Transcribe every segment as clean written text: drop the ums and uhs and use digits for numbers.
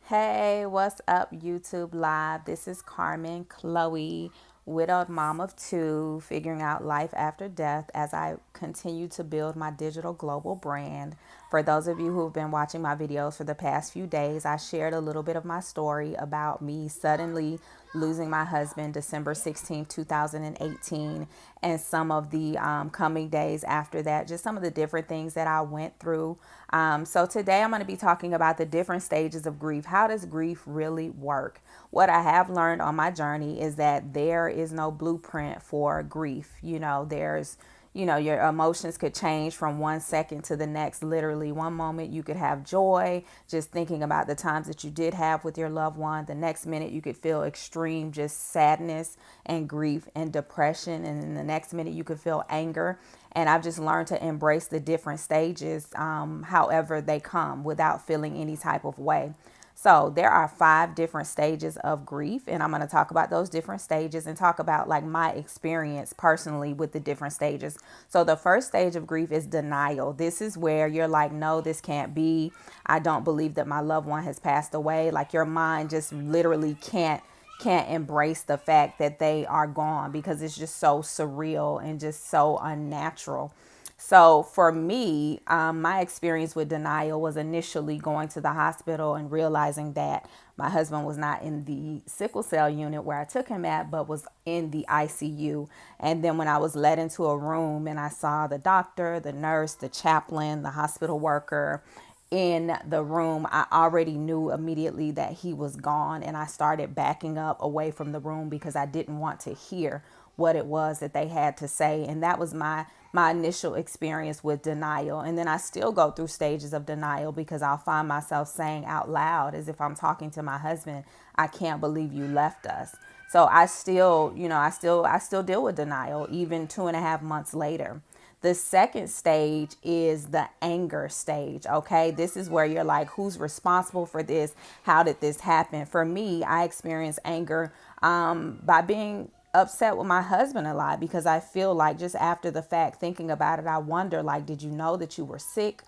Hey, what's up, YouTube Live? This is Carmen Chloe, widowed mom of two, figuring out life after death as I continue to build my digital global brand. For those of you who have been watching my videos for the past few days, I shared a little bit of my story about me suddenly losing my husband December 16th, 2018, and some of the coming days after that, just some of the different things that I went through. So today I'm going to be talking about the different stages of grief. How does grief really work? What I have learned on my journey is that there is no blueprint for grief. Your emotions could change from 1 second to the next. Literally, one moment you could have joy, just thinking about the times that you did have with your loved one. The next minute you could feel extreme, just sadness and grief and depression. And then the next minute you could feel anger. And I've just learned to embrace the different stages, however they come, without feeling any type of way. So there are 5 different stages of grief, and I'm going to talk about those different stages and talk about like my experience personally with the different stages. So the first stage of grief is denial. This is where you're like, no, this can't be. I don't believe that my loved one has passed away. Like your mind just literally can't embrace the fact that they are gone because it's just so surreal and just so unnatural. So for me, my experience with denial was initially going to the hospital and realizing that my husband was not in the sickle cell unit where I took him at, but was in the ICU. And then when I was led into a room and I saw the doctor, the nurse, the chaplain, the hospital worker in the room, I already knew immediately that he was gone. And I started backing up away from the room because I didn't want to hear what it was that they had to say. And that was my initial experience with denial. And then I still go through stages of denial because I'll find myself saying out loud, as if I'm talking to my husband, I can't believe you left us. So I still deal with denial even 2.5 months later. The second stage is the anger stage. Okay. This is where you're like, who's responsible for this? How did this happen? For me, I experienced anger by being upset with my husband a lot because I feel like just after the fact, thinking about it, I wonder, like, did you know that you were sick?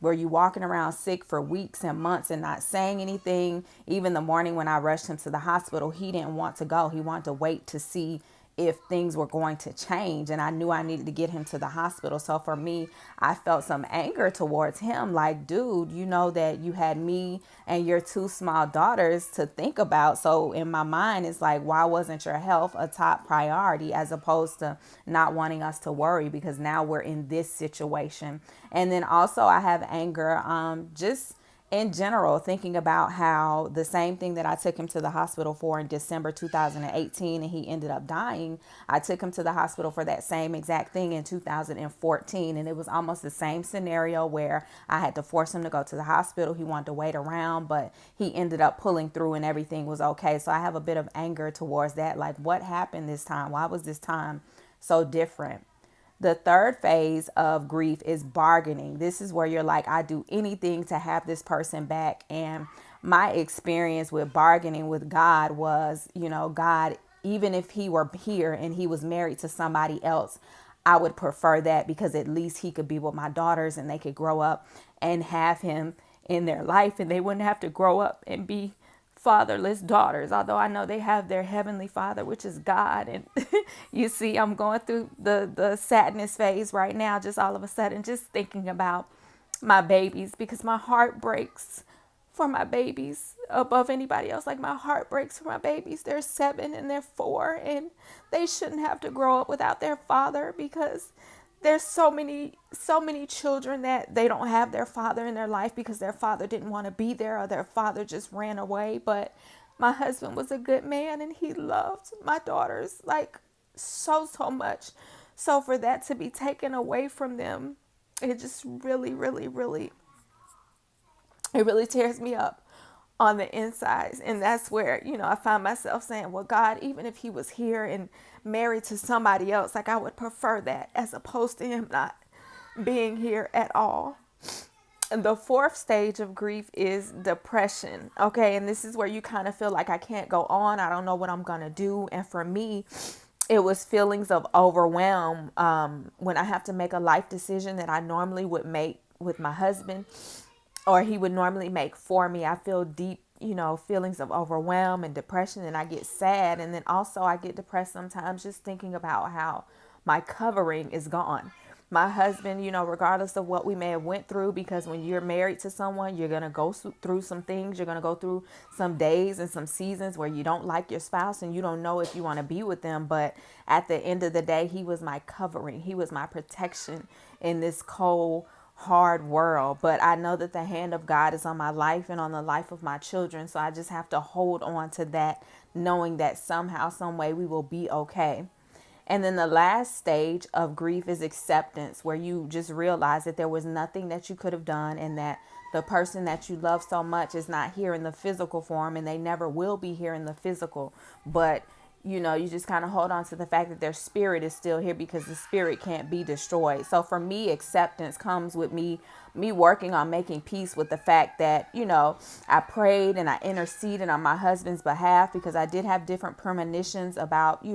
Were you walking around sick for weeks and months and not saying anything? Even the morning when I rushed him to the hospital, he didn't want to go. He wanted to wait to see if things were going to change. And I knew I needed to get him to the hospital. So for me, I felt some anger towards him. Like, dude, you know that you had me and your 2 small daughters to think about. So in my mind, it's like, why wasn't your health a top priority as opposed to not wanting us to worry because now we're in this situation. And then also I have anger, just in general, thinking about how the same thing that I took him to the hospital for in December 2018 and he ended up dying, I took him to the hospital for that same exact thing in 2014. And it was almost the same scenario where I had to force him to go to the hospital. He wanted to wait around, but he ended up pulling through and everything was okay. So I have a bit of anger towards that. Like, what happened this time? Why was this time so different? The third phase of grief is bargaining. This is where you're like, I do anything to have this person back. And my experience with bargaining with God was, God, even if he were here and he was married to somebody else, I would prefer that because at least he could be with my daughters and they could grow up and have him in their life and they wouldn't have to grow up and be fatherless daughters, although I know they have their heavenly father, which is God. And you see, I'm going through the sadness phase right now, just all of a sudden, just thinking about my babies because my heart breaks for my babies above anybody else. Like, my heart breaks for my babies. They're 7 and they're 4, and they shouldn't have to grow up without their father because there's so many children that they don't have their father in their life because their father didn't want to be there or their father just ran away. But my husband was a good man and he loved my daughters like so much. So for that to be taken away from them, it just really tears me up on the insides. And that's where, I find myself saying, well, God, even if he was here and married to somebody else, like, I would prefer that as opposed to him not being here at all. And the fourth stage of grief is depression. Okay. And this is where you kind of feel like I can't go on. I don't know what I'm going to do. And for me, it was feelings of overwhelm when I have to make a life decision that I normally would make with my husband or he would normally make for me. I feel deep feelings of overwhelm and depression, and I get sad. And then also I get depressed sometimes just thinking about how my covering is gone. My husband, regardless of what we may have went through, because when you're married to someone, you're going to go through some things. You're going to go through some days and some seasons where you don't like your spouse and you don't know if you want to be with them. But at the end of the day, he was my covering. He was my protection in this cold, hard world. But I know that the hand of God is on my life and on the life of my children. So I just have to hold on to that, knowing that somehow, some way we will be okay. And then the last stage of grief is acceptance, where you just realize that there was nothing that you could have done, and that the person that you love so much is not here in the physical form, and they never will be here in the physical. But you just kind of hold on to the fact that their spirit is still here, because the spirit can't be destroyed. So for me, acceptance comes with me working on making peace with the fact that, I prayed and I interceded on my husband's behalf, because I did have different premonitions about,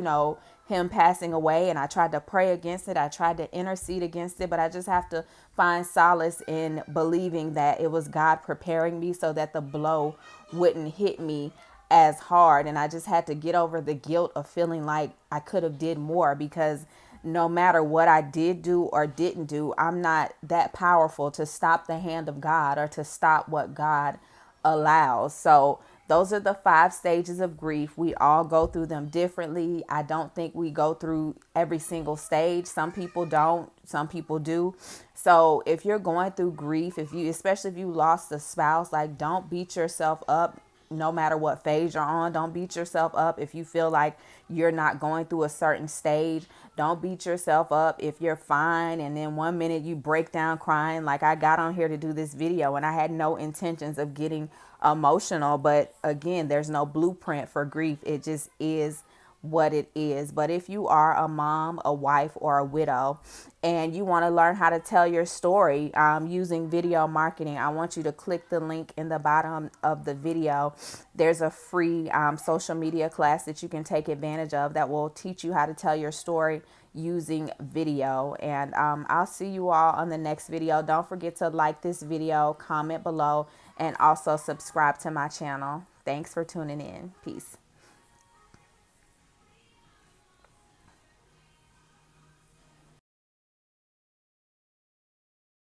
him passing away, and I tried to pray against it. I tried to intercede against it, but I just have to find solace in believing that it was God preparing me so that the blow wouldn't hit me as hard. And I just had to get over the guilt of feeling like I could have did more, because no matter what I did do or didn't do, I'm not that powerful to stop the hand of God or to stop what God allows. So those are the 5 stages of grief. We all go through them differently. I don't think we go through every single stage. Some people don't, some people do. So if you're going through grief, especially if you lost a spouse, like, don't beat yourself up. No matter what phase you're on, don't beat yourself up if you feel like you're not going through a certain stage. Don't beat yourself up if you're fine and then one minute you break down crying. Like, I got on here to do this video and I had no intentions of getting emotional, but again, there's no blueprint for grief. It just is what it is. But if you are a mom, a wife, or a widow, and you want to learn how to tell your story using video marketing, I want you to click the link in the bottom of the video. There's a free social media class that you can take advantage of that will teach you how to tell your story using video. And I'll see you all on the next video. Don't forget to like this video, comment below, and also subscribe to my channel. Thanks for tuning in. Peace.